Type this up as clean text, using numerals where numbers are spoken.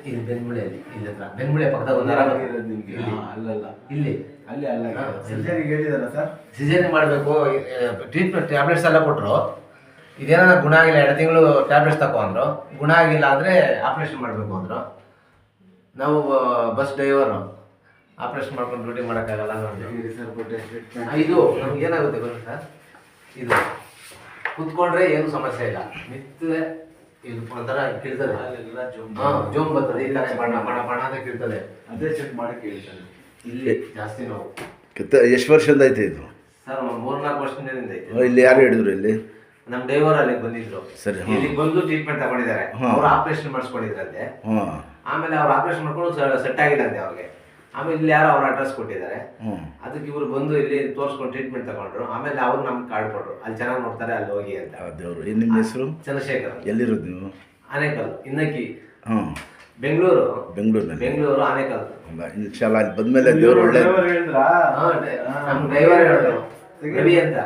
ಇದು ಬೆನ್ಮೂಳೆಯಲ್ಲಿ ಇಲ್ಲಿ ಹತ್ರ ಬೆನ್ಮೂಳೆ ಪಕ್ಕದಾಗ ಒಂದು ನಿಮಗೆ ಅಲ್ಲಲ್ಲ ಇಲ್ಲಿ ಅಲ್ಲಿ ಅಲ್ಲ ಸರ್ಜರಿಗೆ ಹೇಳಿದಾರ ಸರ್? ಸಿಸೇರಿಯನ್ ಮಾಡಬೇಕು. ಟ್ರೀಟ್ಮೆಂಟ್ ಟ್ಯಾಬ್ಲೆಟ್ಸ್ ಎಲ್ಲ ಕೊಟ್ಟರು. ಇದೇನ ಗುಣ ಆಗಿಲ್ಲ, 2 ತಿಂಗಳು ಟ್ಯಾಬ್ಲೆಟ್ಸ್ ತಗೋ ಅಂದರು. ಗುಣ ಆಗಿಲ್ಲ ಅಂದರೆ ಆಪ್ರೇಷನ್ ಮಾಡಬೇಕು ಅಂದರು. ನಾವು ಬಸ್ ಡ್ರೈವರು ಆಪ್ರೇಷನ್ ಮಾಡ್ಕೊಂಡು ಡ್ಯೂಟಿ ಮಾಡೋಕ್ಕಾಗಲ್ಲ ನೋಡಿ. ಇದು ನಮ್ಗೆ ಏನಾಗುತ್ತೆ ಗೊತ್ತಾ ಸರ್, ಇದು ಕೂತ್ಕೊಂಡ್ರೆ ಏನು ಸಮಸ್ಯೆ ಇಲ್ಲ, ಮಿತ್ತರೆ ಇದು ಒಂಥರ ಕಿಳ್ತದೆ. ಹಾಂ, ಜೋಮ್ ಬರ್ತದೆ, ಈ ಥರ ಬಣ್ಣ ಬಣ್ಣ ಬಣ್ಣ ಅಂತ ಕಿಳ್ತದೆ. ಅದೇ ಚೆಕ್ ಮಾಡಿ ಕೇಳ್ತಾರೆ. ಇಲ್ಲಿ ಜಾಸ್ತಿ ನೋವು ಎಷ್ಟು ವರ್ಷದಿಂದ ಐತೆ ಇದು ಸರ್? 3-4 ವರ್ಷದಿಂದ ಐತೆ. ಇಲ್ಲಿ ಯಾರು ಹೇಳಿದ್ರು? ಇಲ್ಲಿ ನಮ್ಮ ಡ್ರೈವರ್ ಅಲ್ಲಿ ಬಂದಿದ್ರು. ಸರಿ. ಇಲ್ಲಿ ಬಂದು ಟ್ರೀಟ್ಮೆಂಟ್ ತಗೊಂಡಿದ್ದಾರೆ. ಅವ್ರು ಆಪರೇಷನ್ ಮಾಡಿಸ್ಕೊಂಡಿದ್ರಂತೆ. ಆಮೇಲೆ ಅವ್ರು ಆಪರೇಷನ್ ಮಾಡ್ಕೊಂಡು ಸೆಟ್ ಆಗಿಲ್ಲಂತೆ ಅವ್ರಿಗೆ. ಆಮೇಲೆ ಇಲ್ಲಿ ಯಾರೋ ಅವ್ರ ಅಡ್ರೆಸ್ ಕೊಟ್ಟಿದ್ದಾರೆ. ಅದಕ್ಕೆ ಇವರು ಬಂದು ಇಲ್ಲಿ ತೋರಿಸ್ಕೊಂಡು ಟ್ರೀಟ್ಮೆಂಟ್ ತಗೊಂಡ್ರು. ಆಮೇಲೆ ಅವ್ರು ನಮ್ಗೆ ಕಾರ್ಡ್ ಕೊಟ್ಟರು, ಅಲ್ಲಿ ಚೆನ್ನಾಗಿ ನೋಡ್ತಾರೆ, ಅಲ್ಲಿ ಹೋಗಿ ಅಂತ. ದೇವರು. ನಿಮ್ಮ ಹೆಸರು? ಚಂದ್ರಶೇಖರ್. ಎಲ್ಲಿರೋದು ನೀವು? ಆನೇಕಲ್, ಇನ್ನಕ್ಕಿ. ಹಾಂ, ಬೆಂಗಳೂರು. ಬೆಂಗಳೂರು ಆನೇಕಲ್. ಇನ್ಶಾಲ್ಲ ಅಲ್ಲಿ ಬಂದ್ಮೇಲೆ ದೇವ್ರು ಒಳ್ಳೆ ಹೇಳಿದ್ರಾ? ನಮ್ಮ ಡ್ರೈವರ್ ಹೇಳಿದ್ರು, ರವಿ ಅಂತ.